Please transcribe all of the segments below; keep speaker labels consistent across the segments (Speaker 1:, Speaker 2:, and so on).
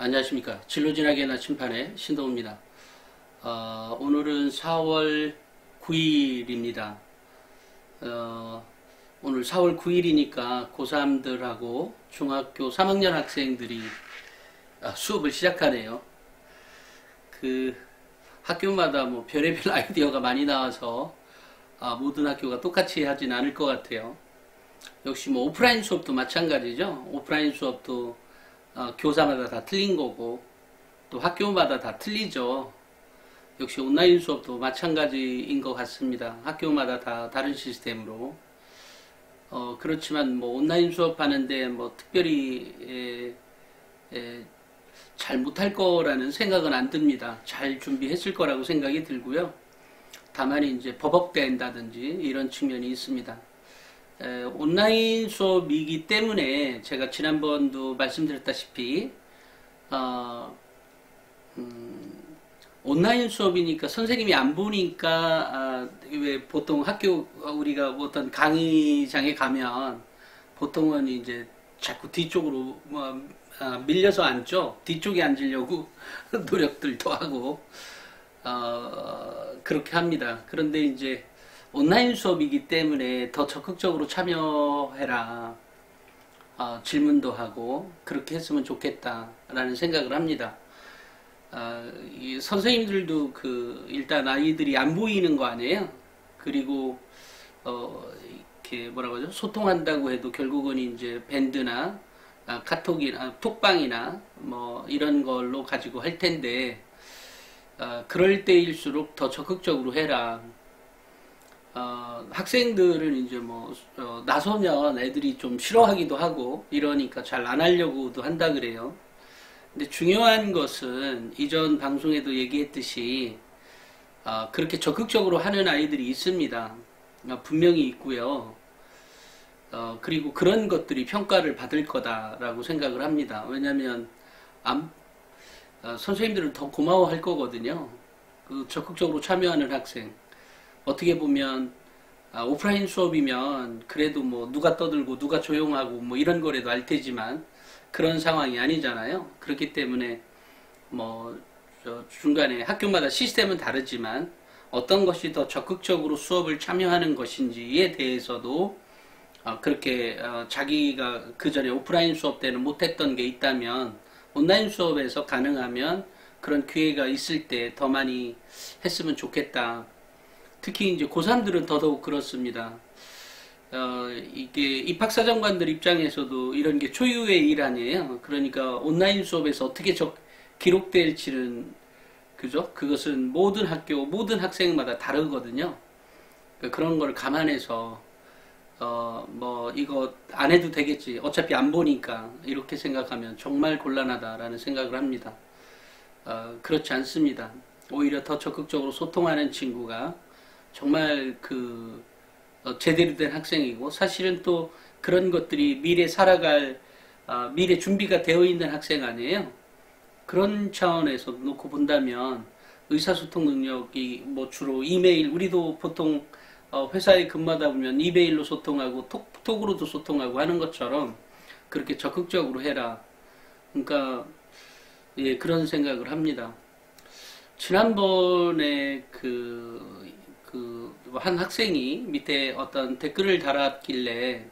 Speaker 1: 안녕하십니까. 진로진학의 나침판의 신동우입니다. 오늘은 4월 9일입니다. 오늘 4월 9일이니까 고3들하고 중학교 3학년 학생들이 수업을 시작하네요. 학교마다 뭐 별의별 아이디어가 많이 나와서 모든 학교가 똑같이 하진 않을 것 같아요. 역시 뭐 오프라인 수업도 마찬가지죠. 오프라인 수업도 교사마다 다 틀린 거고 또 학교마다 다 틀리죠. 역시 온라인 수업도 마찬가지인 것 같습니다. 학교마다 다 다른 시스템으로. 그렇지만 뭐 온라인 수업하는데 뭐 특별히 잘 못할 거라는 생각은 안 듭니다. 잘 준비했을 거라고 생각이 들고요. 다만 이제 버벅된다든지 이런 측면이 있습니다. 온라인 수업이기 때문에 제가 지난번도 말씀드렸다시피 온라인 수업이니까 선생님이 안 보니까 왜 보통 학교 우리가 어떤 강의장에 가면 보통은 이제 자꾸 뒤쪽으로 밀려서 앉죠. 뒤쪽에 앉으려고 노력들도 하고 그렇게 합니다. 그런데 이제 온라인 수업이기 때문에 더 적극적으로 참여해라. 질문도 하고 그렇게 했으면 좋겠다라는 생각을 합니다. 이 선생님들도 일단 아이들이 안 보이는 거 아니에요. 그리고 이렇게 뭐라고 하죠? 소통한다고 해도 결국은 이제 밴드나 카톡이나 톡방이나 뭐 이런 걸로 가지고 할 텐데 그럴 때일수록 더 적극적으로 해라. 학생들은 이제 나서면 애들이 좀 싫어하기도 하고 이러니까 잘 안 하려고도 한다 그래요. 근데 중요한 것은 이전 방송에도 얘기했듯이 그렇게 적극적으로 하는 아이들이 있습니다. 분명히 있고요. 그리고 그런 것들이 평가를 받을 거다라고 생각을 합니다. 왜냐하면 선생님들은 더 고마워할 거거든요. 적극적으로 참여하는 학생. 어떻게 보면 오프라인 수업이면 그래도 뭐 누가 떠들고 누가 조용하고 뭐 이런 거라도 알 테지만 그런 상황이 아니잖아요. 그렇기 때문에 중간에 학교마다 시스템은 다르지만 어떤 것이 더 적극적으로 수업을 참여하는 것인지에 대해서도 그렇게 자기가 그 전에 오프라인 수업 때는 못했던 게 있다면 온라인 수업에서 가능하면 그런 기회가 있을 때 더 많이 했으면 좋겠다. 특히 이제 고3들은 더더욱 그렇습니다. 이게 입학사정관들 입장에서도 이런 게 초유의 일 아니에요. 그러니까 온라인 수업에서 어떻게 기록될지는, 그죠? 그것은 모든 학교, 모든 학생마다 다르거든요. 그러니까 그런 걸 감안해서, 이거 안 해도 되겠지. 어차피 안 보니까. 이렇게 생각하면 정말 곤란하다라는 생각을 합니다. 그렇지 않습니다. 오히려 더 적극적으로 소통하는 친구가 정말 제대로 된 학생이고, 사실은 또 그런 것들이 미래 살아갈 미래 준비가 되어 있는 학생 아니에요. 그런 차원에서 놓고 본다면 의사소통 능력이 주로 이메일, 우리도 보통 회사에 근무하다 보면 이메일로 소통하고 톡으로도 소통하고 하는 것처럼 그렇게 적극적으로 해라. 그러니까 예, 그런 생각을 합니다. 지난번에 한 학생이 밑에 어떤 댓글을 달았길래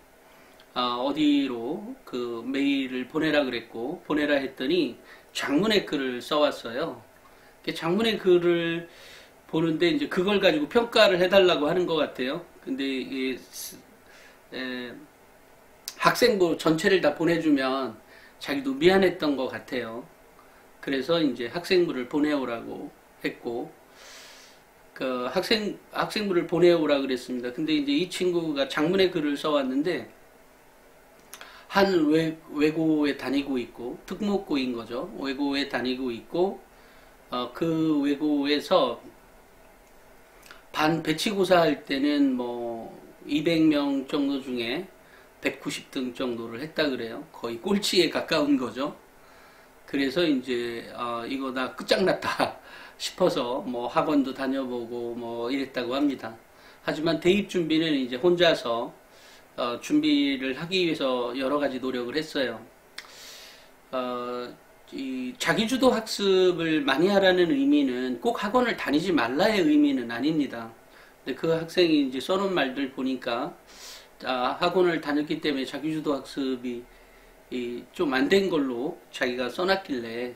Speaker 1: 어디로 메일을 보내라 그랬고 보내라 했더니 장문의 글을 써왔어요. 장문의 글을 보는데 이제 그걸 가지고 평가를 해달라고 하는 것 같아요. 근데 이게 학생부 전체를 다 보내주면 자기도 미안했던 것 같아요. 그래서 이제 학생부를 보내오라고 했고 학생부를 보내오라 그랬습니다. 근데 이제 이 친구가 장문의 글을 써왔는데 한 외고에 다니고 있고 특목고인 거죠. 외고에 다니고 있고 그 외고에서 반 배치고사 할 때는 200명 정도 중에 190등 정도를 했다 그래요. 거의 꼴찌에 가까운 거죠. 그래서 이제 이거 나 끝장났다 싶어서 학원도 다녀보고 이랬다고 합니다. 하지만 대입 준비는 이제 혼자서 준비를 하기 위해서 여러 가지 노력을 했어요. 이 자기주도 학습을 많이 하라는 의미는 꼭 학원을 다니지 말라의 의미는 아닙니다. 근데 그 학생이 이제 써놓은 말들 보니까 학원을 다녔기 때문에 자기주도 학습이 좀 안 된 걸로 자기가 써놨길래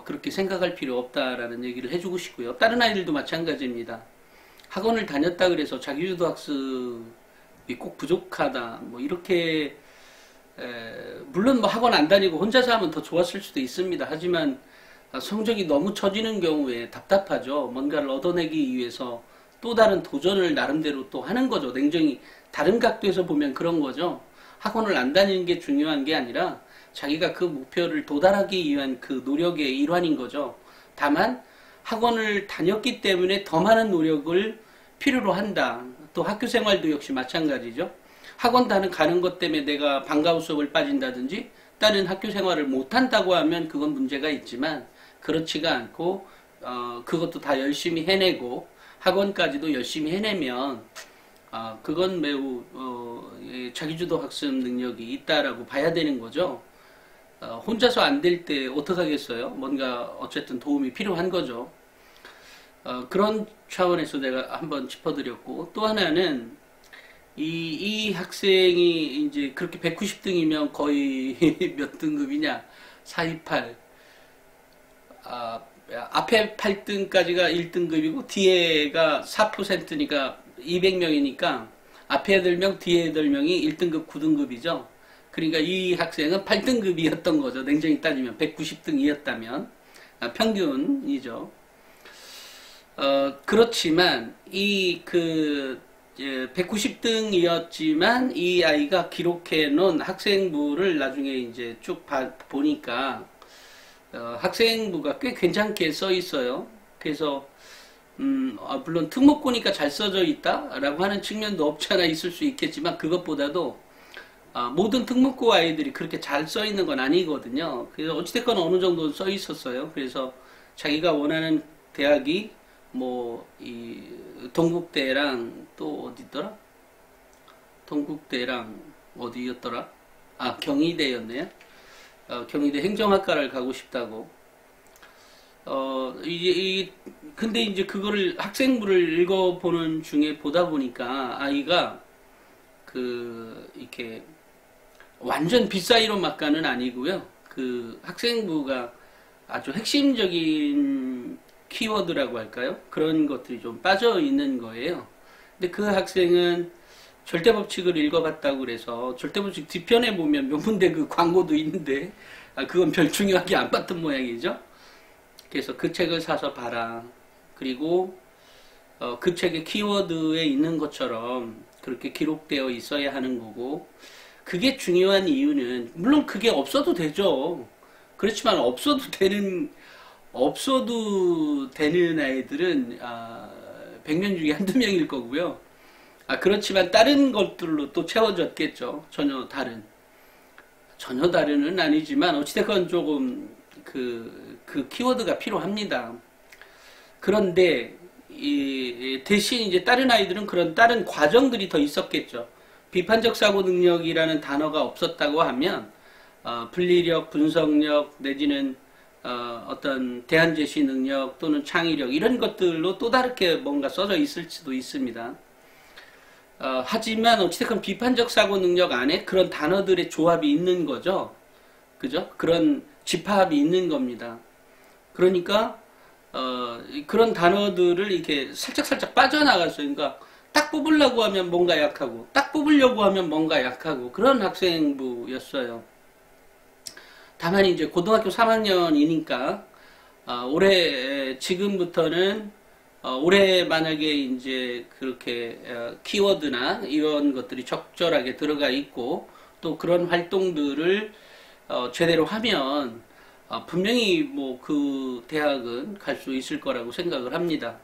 Speaker 1: 그렇게 생각할 필요 없다라는 얘기를 해주고 싶고요. 다른 아이들도 마찬가지입니다. 학원을 다녔다 그래서 자기주도 학습이 꼭 부족하다 뭐 이렇게 물론 뭐 학원 안 다니고 혼자서 하면 더 좋았을 수도 있습니다. 하지만 성적이 너무 처지는 경우에 답답하죠. 뭔가를 얻어내기 위해서 또 다른 도전을 나름대로 또 하는 거죠. 냉정히 다른 각도에서 보면 그런 거죠. 학원을 안 다니는 게 중요한 게 아니라 자기가 그 목표를 도달하기 위한 그 노력의 일환인 거죠. 다만 학원을 다녔기 때문에 더 많은 노력을 필요로 한다. 또 학교 생활도 역시 마찬가지죠. 학원 가는 것 때문에 내가 방과후 수업을 빠진다든지 다른 학교 생활을 못한다고 하면 그건 문제가 있지만 그렇지가 않고 그것도 다 열심히 해내고 학원까지도 열심히 해내면 그건 매우 자기주도 학습 능력이 있다라고 봐야 되는 거죠. 혼자서 안 될 때 어떡하겠어요? 뭔가 어쨌든 도움이 필요한 거죠. 그런 차원에서 내가 한번 짚어드렸고 또 하나는 이 학생이 이제 그렇게 190등이면 거의 몇 등급이냐? 428. 앞에 8등까지가 1등급이고 뒤에가 4%니까 200명이니까 앞에 8명, 뒤에 8명이 1등급, 9등급이죠. 그러니까 이 학생은 8등급이었던 거죠. 냉정히 따지면 190등이었다면 평균이죠. 그렇지만 190등이었지만 이 아이가 기록해 놓은 학생부를 나중에 이제 쭉 보니까 학생부가 꽤 괜찮게 써 있어요. 그래서 물론 특목고니까 잘 써져 있다라고 하는 측면도 없지 않아 있을 수 있겠지만 그것보다도 모든 특목고 아이들이 그렇게 잘 써 있는 건 아니거든요. 그래서 어찌됐건 어느 정도 써 있었어요. 그래서 자기가 원하는 대학이 이 동국대랑 또 어디더라? 동국대랑 어디였더라? 경희대였네요. 경희대 행정학과를 가고 싶다고. 근데 이제 그거를 학생부를 읽어보는 중에 보다 보니까 아이가 이렇게 완전 빗사이로 막가는 아니고요. 그 학생부가 아주 핵심적인 키워드라고 할까요? 그런 것들이 좀 빠져 있는 거예요. 근데 그 학생은 절대법칙을 읽어봤다고 그래서 절대법칙 뒤편에 보면 명문대 그 광고도 있는데 그건 별 중요하게 안 봤던 모양이죠. 그래서 그 책을 사서 봐라. 그리고 그 책의 키워드에 있는 것처럼 그렇게 기록되어 있어야 하는 거고 그게 중요한 이유는 물론 그게 없어도 되죠. 그렇지만 없어도 되는 아이들은 100명 중에 한두 명일 거고요. 그렇지만 다른 것들로 또 채워졌겠죠. 전혀 다른은 아니지만 어찌됐건 조금 그 키워드가 필요합니다. 그런데 대신 이제 다른 아이들은 그런 다른 과정들이 더 있었겠죠. 비판적 사고 능력이라는 단어가 없었다고 하면 분리력, 분석력 내지는 어떤 대안 제시 능력 또는 창의력 이런 것들로 또 다르게 뭔가 써져 있을 수도 있습니다. 하지만 어찌됐건 비판적 사고 능력 안에 그런 단어들의 조합이 있는 거죠. 그죠? 그런 집합이 있는 겁니다. 그러니까 그런 단어들을 이렇게 살짝 빠져나갔어요. 그러니까 딱 뽑으려고 하면 뭔가 약하고 딱 뽑으려고 하면 뭔가 약하고 그런 학생부였어요. 다만 이제 고등학교 3학년이니까 지금부터는 올해 만약에 이제 그렇게 키워드나 이런 것들이 적절하게 들어가 있고 또 그런 활동들을 제대로 하면 분명히 그 대학은 갈 수 있을 거라고 생각을 합니다.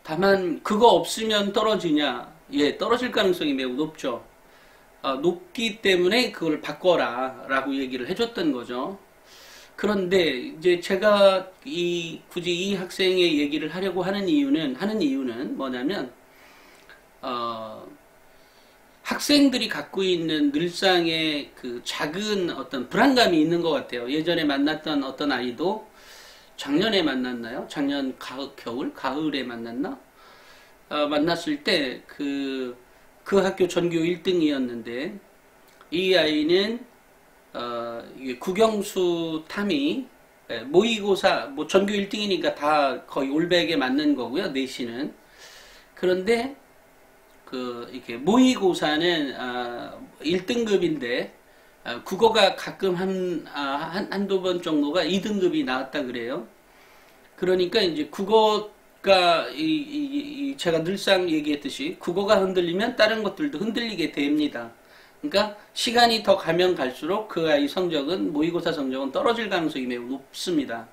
Speaker 1: 다만 그거 없으면 떨어지냐? 예, 떨어질 가능성이 매우 높죠. 높기 때문에 그걸 바꿔라 라고 얘기를 해줬던 거죠. 그런데 이제 제가 굳이 이 학생의 얘기를 하려고 하는 이유는 뭐냐면 학생들이 갖고 있는 늘상의 그 작은 어떤 불안감이 있는 것 같아요. 예전에 만났던 어떤 아이도 작년에 만났나요? 작년 가을에 만났나? 만났을 때 그 학교 전교 1등이었는데 이 아이는 이게 국영수 탐이 모의고사 뭐 전교 1등이니까 다 거의 올백에 맞는 거고요. 내신은. 그런데 이렇게 모의고사는 1등급인데 국어가 가끔 한두 번 정도가 2등급이 나왔다 그래요. 그러니까 이제 국어가 제가 늘상 얘기했듯이 국어가 흔들리면 다른 것들도 흔들리게 됩니다. 그러니까 시간이 더 가면 갈수록 그 아이 성적은 모의고사 성적은 떨어질 가능성이 매우 높습니다.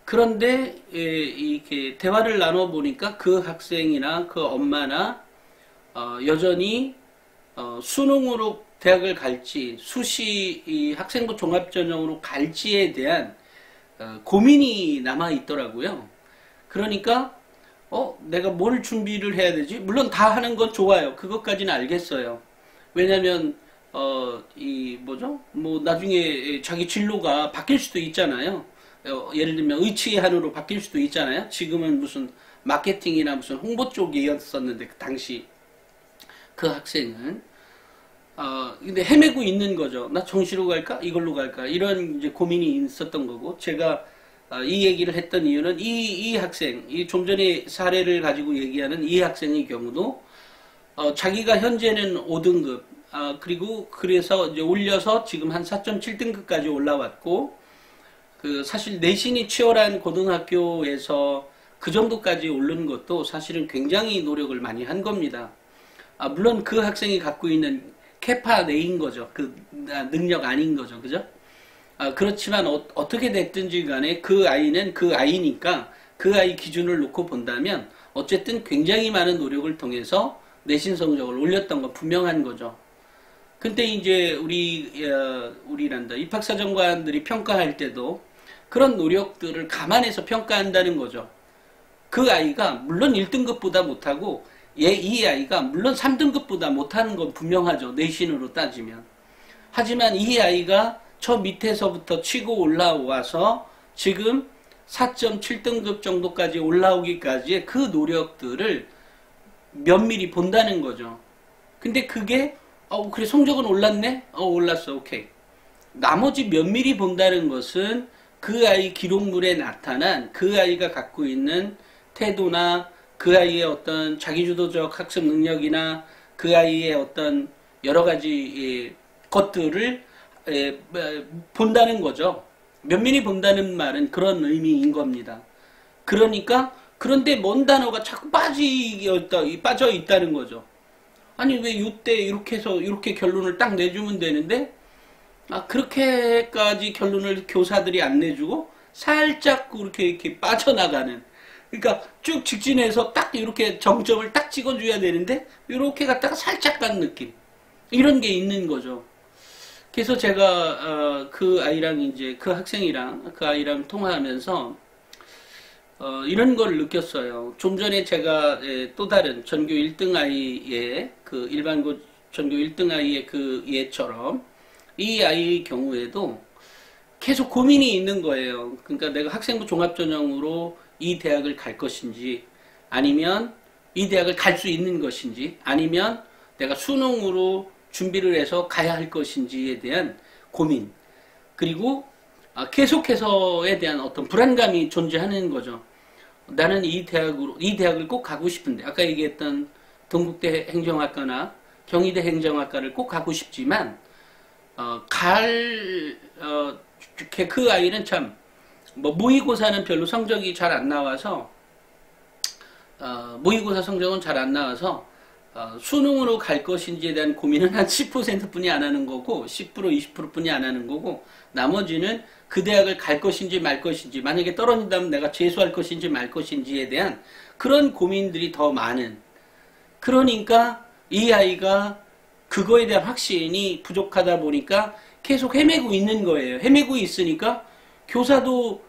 Speaker 1: 그런데 이렇게 대화를 나눠 보니까 그 학생이나 그 엄마나 여전히 수능으로 대학을 갈지 수시 이 학생부 종합전형으로 갈지에 대한 고민이 남아 있더라고요. 그러니까 내가 뭘 준비를 해야 되지? 물론 다 하는 건 좋아요. 그것까지는 알겠어요. 왜냐면 뭐 나중에 자기 진로가 바뀔 수도 있잖아요. 예를 들면 의치한으로 바뀔 수도 있잖아요. 지금은 무슨 마케팅이나 무슨 홍보 쪽이었었는데 그 당시 그 학생은 근데 헤매고 있는 거죠. 나 정시로 갈까? 이걸로 갈까? 이런 이제 고민이 있었던 거고 제가 이 얘기를 했던 이유는 이 학생, 좀 전에 사례를 가지고 얘기하는 이 학생의 경우도 자기가 현재는 5등급 그리고 그래서 이제 올려서 지금 한 4.7등급까지 올라왔고 사실 내신이 치열한 고등학교에서 그 정도까지 오르는 것도 사실은 굉장히 노력을 많이 한 겁니다. 물론 그 학생이 갖고 있는 캐파 내인 거죠. 그 능력 아닌 거죠. 그죠? 그렇지만 어떻게 됐든지 간에 그 아이는 그 아이니까 그 아이 기준을 놓고 본다면 어쨌든 굉장히 많은 노력을 통해서 내신 성적을 올렸던 건 분명한 거죠. 근데 이제 우리란다 입학사정관들이 평가할 때도 그런 노력들을 감안해서 평가한다는 거죠. 그 아이가 물론 1등급보다 못하고 이 아이가 물론 3등급보다 못하는 건 분명하죠. 내신으로 따지면. 하지만 이 아이가 저 밑에서부터 치고 올라와서 지금 4.7등급 정도까지 올라오기까지의 그 노력들을 면밀히 본다는 거죠. 근데 그게 그래 성적은 올랐네? 올랐어. 오케이. 나머지 면밀히 본다는 것은 그 아이 기록물에 나타난 그 아이가 갖고 있는 태도나 그 아이의 어떤 자기주도적 학습 능력이나 그 아이의 어떤 여러 가지 것들을 본다는 거죠. 면밀히 본다는 말은 그런 의미인 겁니다. 그런데 뭔 단어가 자꾸 빠져 있다는 거죠. 아니 왜 이때 이렇게 해서 이렇게 결론을 딱 내주면 되는데 그렇게까지 결론을 교사들이 안 내주고 살짝 이렇게 빠져나가는. 그러니까 쭉 직진해서 딱 이렇게 정점을 딱 찍어줘야 되는데 이렇게 갔다가 살짝 간 느낌. 이런 게 있는 거죠. 그래서 제가 그 아이랑 통화하면서 이런 걸 느꼈어요. 좀 전에 제가 또 다른 전교 1등 아이의 일반고 전교 1등 아이의 그 예처럼 이 아이의 경우에도 계속 고민이 있는 거예요. 그러니까 내가 학생부 종합전형으로 이 대학을 갈 것인지 아니면 이 대학을 갈 수 있는 것인지 아니면 내가 수능으로 준비를 해서 가야 할 것인지에 대한 고민 그리고 계속해서에 대한 어떤 불안감이 존재하는 거죠. 나는 이 대학을 꼭 가고 싶은데 아까 얘기했던 동국대 행정학과나 경희대 행정학과를 꼭 가고 싶지만 그 아이는 참 모의고사는 별로 성적이 잘 안 나와서 모의고사 성적은 잘 안 나와서 수능으로 갈 것인지에 대한 고민은 한 10% 뿐이 안 하는 거고 10% 20% 뿐이 안 하는 거고 나머지는 그 대학을 갈 것인지 말 것인지 만약에 떨어진다면 내가 재수할 것인지 말 것인지에 대한 그런 고민들이 더 많은. 그러니까 이 아이가 그거에 대한 확신이 부족하다 보니까 계속 헤매고 있는 거예요. 헤매고 있으니까 교사도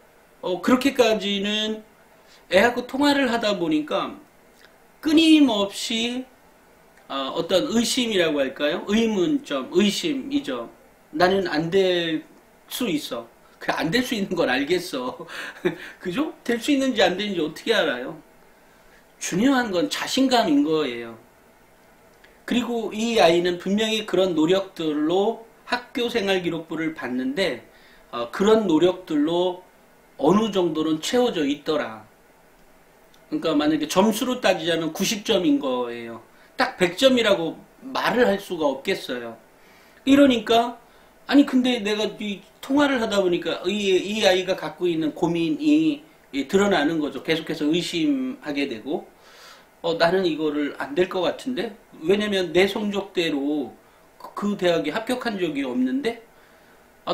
Speaker 1: 그렇게까지는 애하고 통화를 하다 보니까 끊임없이 어떤 의심이라고 할까요? 의문점, 의심이죠. 나는 안 될 수 있어. 그 안 될 수 있는 건 알겠어. 그죠? 될 수 있는지 안 되는지 어떻게 알아요? 중요한 건 자신감인 거예요. 그리고 이 아이는 분명히 그런 노력들로 학교 생활 기록부를 봤는데 그런 노력들로 어느 정도는 채워져 있더라. 그러니까 만약에 점수로 따지자면 90점인 거예요. 딱 100점이라고 말을 할 수가 없겠어요. 이러니까 아니 근데 내가 이 통화를 하다 보니까 이 아이가 갖고 있는 고민이 드러나는 거죠. 계속해서 의심하게 되고 나는 이거를 안 될 것 같은데? 왜냐면 내 성적대로 그 대학에 합격한 적이 없는데?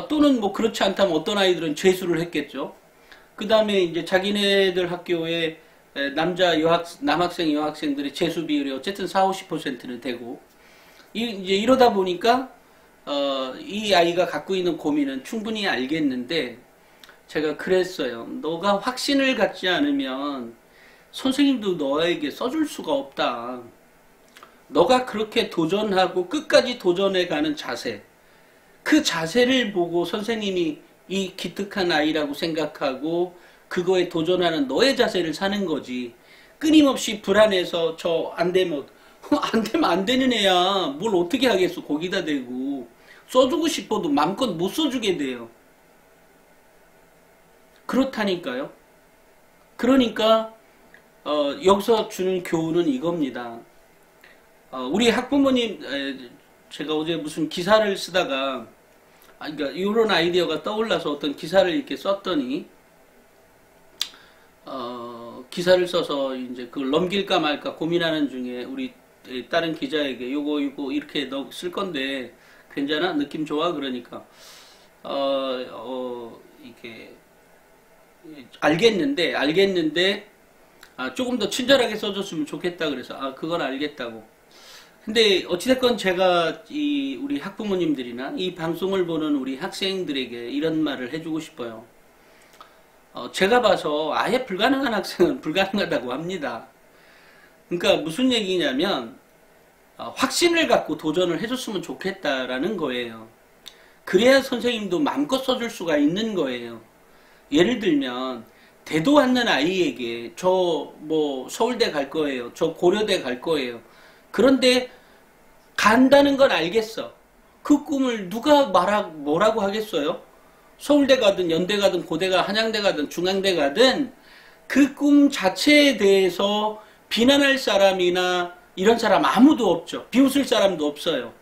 Speaker 1: 또는 뭐 그렇지 않다면 어떤 아이들은 재수를 했겠죠. 그 다음에 이제 자기네들 학교에 남학생, 여학생들의 재수 비율이 어쨌든 40, 50%는 되고, 이제 이러다 보니까, 이 아이가 갖고 있는 고민은 충분히 알겠는데, 제가 그랬어요. 너가 확신을 갖지 않으면 선생님도 너에게 써줄 수가 없다. 너가 그렇게 도전하고 끝까지 도전해가는 자세, 그 자세를 보고 선생님이 이 기특한 아이라고 생각하고 그거에 도전하는 너의 자세를 사는 거지. 끊임없이 불안해서 안 되면 안 되는 애야. 뭘 어떻게 하겠어. 거기다 대고 써주고 싶어도 마음껏 못 써주게 돼요. 그렇다니까요. 그러니까 여기서 주는 교훈은 이겁니다. 우리 학부모님, 제가 어제 무슨 기사를 쓰다가, 그러니까 이런 아이디어가 떠올라서 어떤 기사를 이렇게 썼더니, 기사를 써서 이제 그걸 넘길까 말까 고민하는 중에 우리 다른 기자에게 요거 이렇게 쓸 건데, 괜찮아? 느낌 좋아? 그러니까, 이게, 알겠는데, 조금 더 친절하게 써줬으면 좋겠다 그래서 그건 알겠다고. 근데 어찌됐건 제가 우리 학부모님들이나 이 방송을 보는 우리 학생들에게 이런 말을 해주고 싶어요. 제가 봐서 아예 불가능한 학생은 불가능하다고 합니다. 그러니까 무슨 얘기냐면 확신을 갖고 도전을 해줬으면 좋겠다라는 거예요. 그래야 선생님도 마음껏 써줄 수가 있는 거예요. 예를 들면 대도 않는 아이에게 저 뭐 서울대 갈 거예요. 저 고려대 갈 거예요. 그런데 간다는 건 알겠어. 그 꿈을 누가 뭐라고 하겠어요? 서울대 가든 연대 가든 고대가 한양대 가든 중앙대 가든 그 꿈 자체에 대해서 비난할 사람이나 이런 사람 아무도 없죠. 비웃을 사람도 없어요.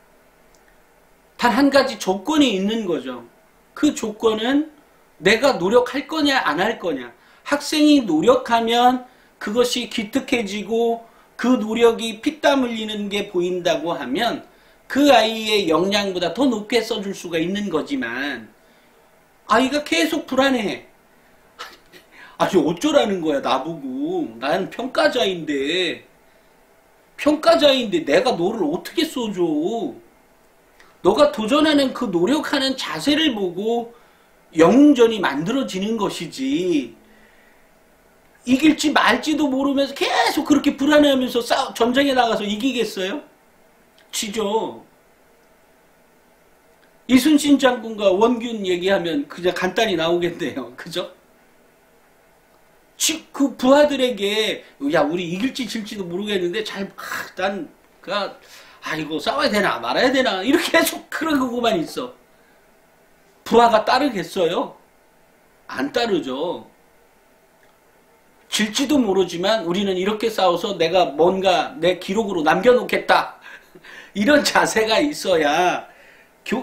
Speaker 1: 단 한 가지 조건이 있는 거죠. 그 조건은 내가 노력할 거냐 안 할 거냐. 학생이 노력하면 그것이 기특해지고 그 노력이 피땀 흘리는 게 보인다고 하면 그 아이의 역량보다 더 높게 써줄 수가 있는 거지만 아이가 계속 불안해. 아니 어쩌라는 거야 나보고. 나는 평가자인데 내가 너를 어떻게 써줘. 너가 도전하는 그 노력하는 자세를 보고 영웅전이 만들어지는 것이지 이길지 말지도 모르면서 계속 그렇게 불안해하면서 전쟁에 나가서 이기겠어요? 지죠. 이순신 장군과 원균 얘기하면 그냥 간단히 나오겠네요. 그죠? 그 부하들에게 야 우리 이길지 질지도 모르겠는데 이거 싸워야 되나 말아야 되나 이렇게 계속 그러고만 있어. 부하가 따르겠어요? 안 따르죠. 질지도 모르지만 우리는 이렇게 싸워서 내가 뭔가 내 기록으로 남겨놓겠다. 이런 자세가 있어야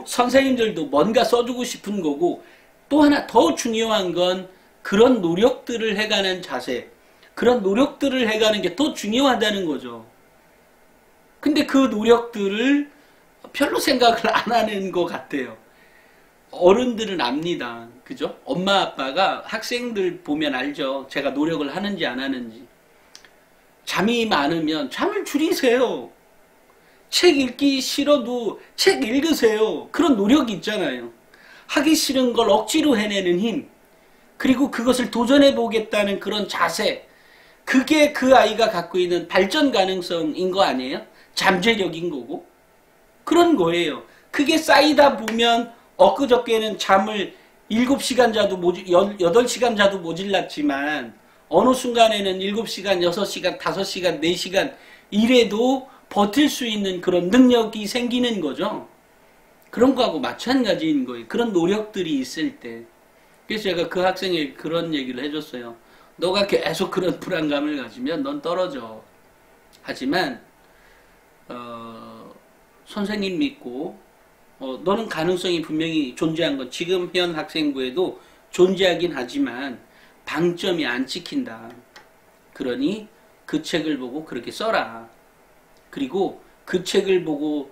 Speaker 1: 선생님들도 뭔가 써주고 싶은 거고 또 하나 더 중요한 건 그런 노력들을 해가는 자세, 그런 노력들을 해가는 게 더 중요하다는 거죠. 근데 그 노력들을 별로 생각을 안 하는 것 같아요. 어른들은 압니다. 그죠? 엄마 아빠가 학생들 보면 알죠. 제가 노력을 하는지 안 하는지. 잠이 많으면 잠을 줄이세요. 책 읽기 싫어도 책 읽으세요. 그런 노력이 있잖아요. 하기 싫은 걸 억지로 해내는 힘. 그리고 그것을 도전해 보겠다는 그런 자세. 그게 그 아이가 갖고 있는 발전 가능성인 거 아니에요? 잠재력인 거고 그런 거예요. 그게 쌓이다 보면 엊그저께는 잠을 7시간 자도 8시간 자도 모질랐지만 어느 순간에는 7시간, 6시간, 5시간, 4시간 이래도 버틸 수 있는 그런 능력이 생기는 거죠. 그런 거하고 마찬가지인 거예요. 그런 노력들이 있을 때. 그래서 제가 그 학생에게 그런 얘기를 해줬어요. 너가 계속 그런 불안감을 가지면 넌 떨어져. 하지만 선생님 믿고 너는 가능성이 분명히 존재한 건 지금 현 학생부에도 존재하긴 하지만 방점이 안 찍힌다. 그러니 그 책을 보고 그렇게 써라. 그리고 그 책을 보고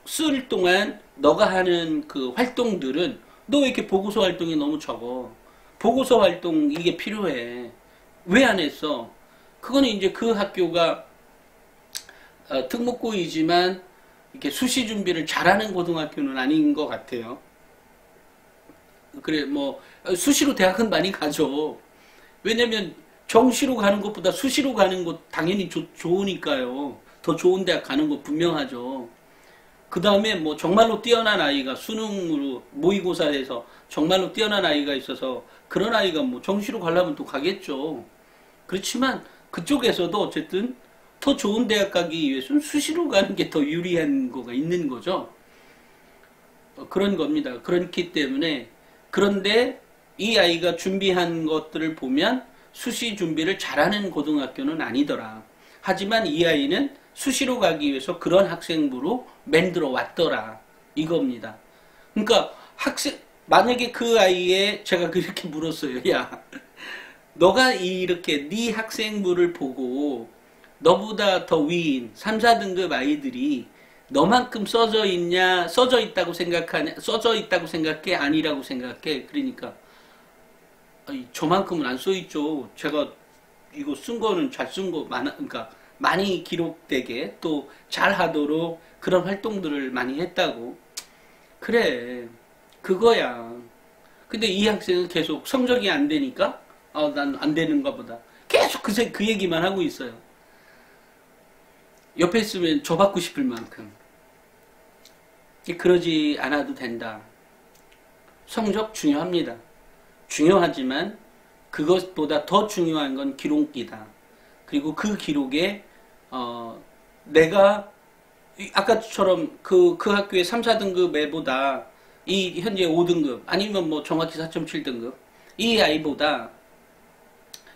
Speaker 1: 쓸 동안 너가 하는 그 활동들은 너 왜 이렇게 보고서 활동이 너무 적어? 보고서 활동 이게 필요해. 왜 안 했어? 그거는 이제 그 학교가 특목고이지만 이렇게 수시 준비를 잘하는 고등학교는 아닌 것 같아요. 그래 뭐 수시로 대학은 많이 가죠. 왜냐면 정시로 가는 것보다 수시로 가는 것 당연히 좋으니까요. 더 좋은 대학 가는 거 분명하죠. 그 다음에 뭐 정말로 뛰어난 아이가 수능으로 모의고사에서 정말로 뛰어난 아이가 있어서 그런 아이가 뭐 정시로 가려면 또 가겠죠. 그렇지만 그쪽에서도 어쨌든 더 좋은 대학 가기 위해서는 수시로 가는 게 더 유리한 거가 있는 거죠. 그런 겁니다. 그렇기 때문에 그런데 이 아이가 준비한 것들을 보면 수시 준비를 잘하는 고등학교는 아니더라. 하지만 이 아이는 수시로 가기 위해서 그런 학생부로 만들어 왔더라. 이겁니다. 그러니까 만약에 그 아이의 제가 그렇게 물었어요. 야, 너가 이렇게 네 학생부를 보고 너보다 더 위인 3, 4등급 아이들이 너만큼 써져 있냐, 써져 있다고 생각하냐, 써져 있다고 생각해, 아니라고 생각해. 그러니까 저만큼은 안 써있죠. 제가 이거 쓴 거는 잘 쓴 거 그러니까 많이 기록되게 또 잘하도록 그런 활동들을 많이 했다고. 그래, 그거야. 근데 이 학생은 계속 성적이 안 되니까 난 안 되는가 보다. 계속 그 얘기만 하고 있어요. 옆에 있으면 줘 받고 싶을 만큼. 그러지 않아도 된다. 성적 중요합니다. 중요하지만 그것보다 더 중요한 건 기록기다. 그리고 그 기록에 내가 아까처럼 그 학교의 3, 4등급 애보다 이 현재 5등급 아니면 뭐 정확히 4.7등급 이 아이보다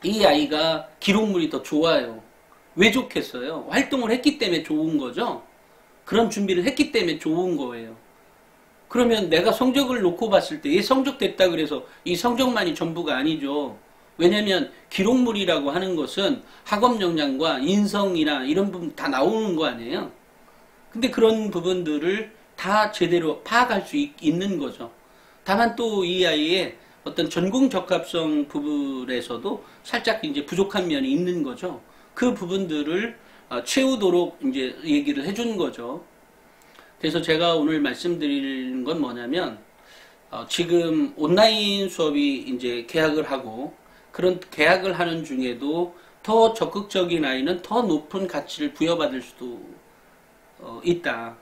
Speaker 1: 이 아이가 기록물이 더 좋아요. 왜 좋겠어요? 활동을 했기 때문에 좋은 거죠. 그런 준비를 했기 때문에 좋은 거예요. 그러면 내가 성적을 놓고 봤을 때 얘 성적 됐다 그래서 이 성적만이 전부가 아니죠. 왜냐면 기록물이라고 하는 것은 학업 역량과 인성이나 이런 부분 다 나오는 거 아니에요. 근데 그런 부분들을 다 제대로 파악할 수 있는 거죠. 다만 또 이 아이의 어떤 전공 적합성 부분에서도 살짝 이제 부족한 면이 있는 거죠. 그 부분들을 채우도록 이제 얘기를 해준 거죠. 그래서 제가 오늘 말씀드리는 건 뭐냐면 지금 온라인 수업이 이제 개학을 하고 그런 개학을 하는 중에도 더 적극적인 아이는 더 높은 가치를 부여받을 수도 있다.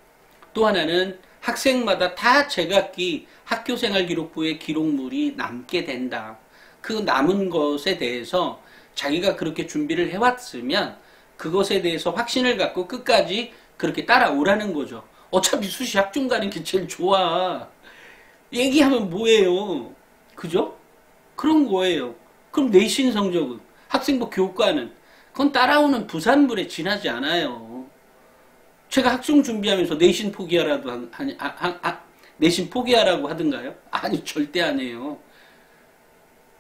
Speaker 1: 또 하나는 학생마다 다 제각기 학교생활기록부의 기록물이 남게 된다. 그 남은 것에 대해서 자기가 그렇게 준비를 해왔으면 그것에 대해서 확신을 갖고 끝까지 그렇게 따라오라는 거죠. 어차피 수시 학종 가는 게 제일 좋아. 얘기하면 뭐예요? 그죠? 그런 거예요. 그럼 내신 성적은? 학생부 교과는? 그건 따라오는 부산물에 지나지 않아요. 제가 학종 준비하면서 내신 포기하라도 내신 포기하라고 하던가요? 아니, 절대 안 해요.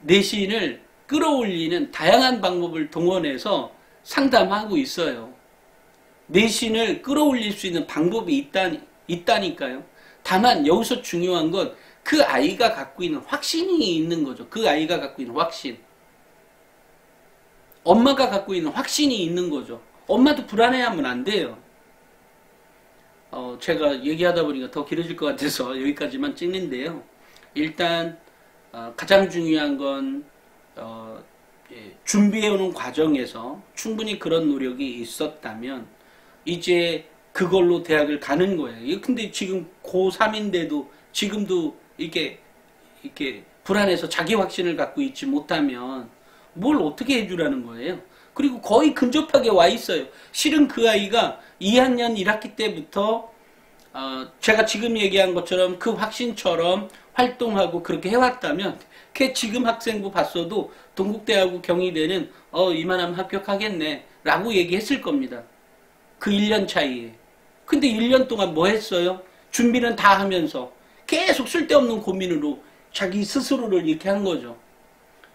Speaker 1: 내신을 끌어올리는 다양한 방법을 동원해서 상담하고 있어요. 내신을 끌어올릴 수 있는 방법이 있다니까요. 다만 여기서 중요한 건 그 아이가 갖고 있는 확신이 있는 거죠. 그 아이가 갖고 있는 확신. 엄마가 갖고 있는 확신이 있는 거죠. 엄마도 불안해하면 안 돼요. 제가 얘기하다 보니까 더 길어질 것 같아서 여기까지만 찍는데요. 일단 가장 중요한 건 준비해오는 과정에서 충분히 그런 노력이 있었다면 이제 그걸로 대학을 가는 거예요. 근데 지금 고3인데도 지금도 이렇게 불안해서 자기 확신을 갖고 있지 못하면 뭘 어떻게 해주라는 거예요. 그리고 거의 근접하게 와 있어요. 실은 그 아이가 2학년 1학기 때부터 제가 지금 얘기한 것처럼 그 확신처럼 활동하고 그렇게 해왔다면 걔 지금 학생부 봤어도 동국대하고 경희대는 이만하면 합격하겠네 라고 얘기했을 겁니다. 그 1년 차이에. 근데 1년 동안 뭐 했어요? 준비는 다 하면서 계속 쓸데없는 고민으로 자기 스스로를 이렇게 한 거죠.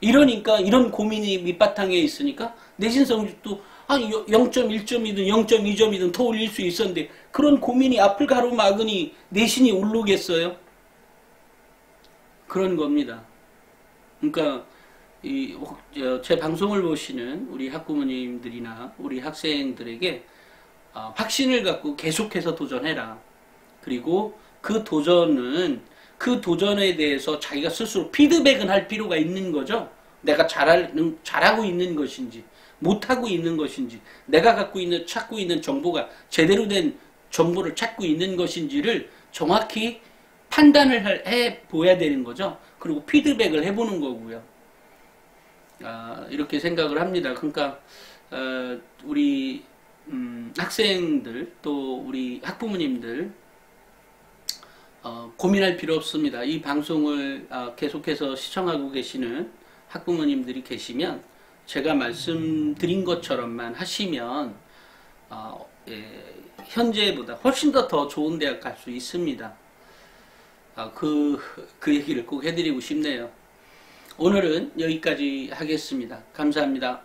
Speaker 1: 이러니까 이런 고민이 밑바탕에 있으니까 내신 성적도 0.1점이든 0.2점이든 더 올릴 수 있었는데 그런 고민이 앞을 가로막으니 내신이 오르겠어요? 그런 겁니다. 그러니까 제 방송을 보시는 우리 학부모님들이나 우리 학생들에게 확신을 갖고 계속해서 도전해라. 그리고 그 도전에 대해서 자기가 스스로 피드백은 할 필요가 있는 거죠. 내가 잘하고 있는 것인지 못하고 있는 것인지 내가 찾고 있는 정보가 제대로 된 정보를 찾고 있는 것인지를 정확히 판단을 해 보야 되는 거죠. 그리고 피드백을 해보는 거고요. 이렇게 생각을 합니다. 그러니까 우리 학생들 또 우리 학부모님들 고민할 필요 없습니다. 이 방송을 계속해서 시청하고 계시는 학부모님들이 계시면 제가 말씀드린 것처럼만 하시면 현재보다 훨씬 더 좋은 대학 갈 수 있습니다. 그 얘기를 꼭 해드리고 싶네요. 오늘은 여기까지 하겠습니다. 감사합니다.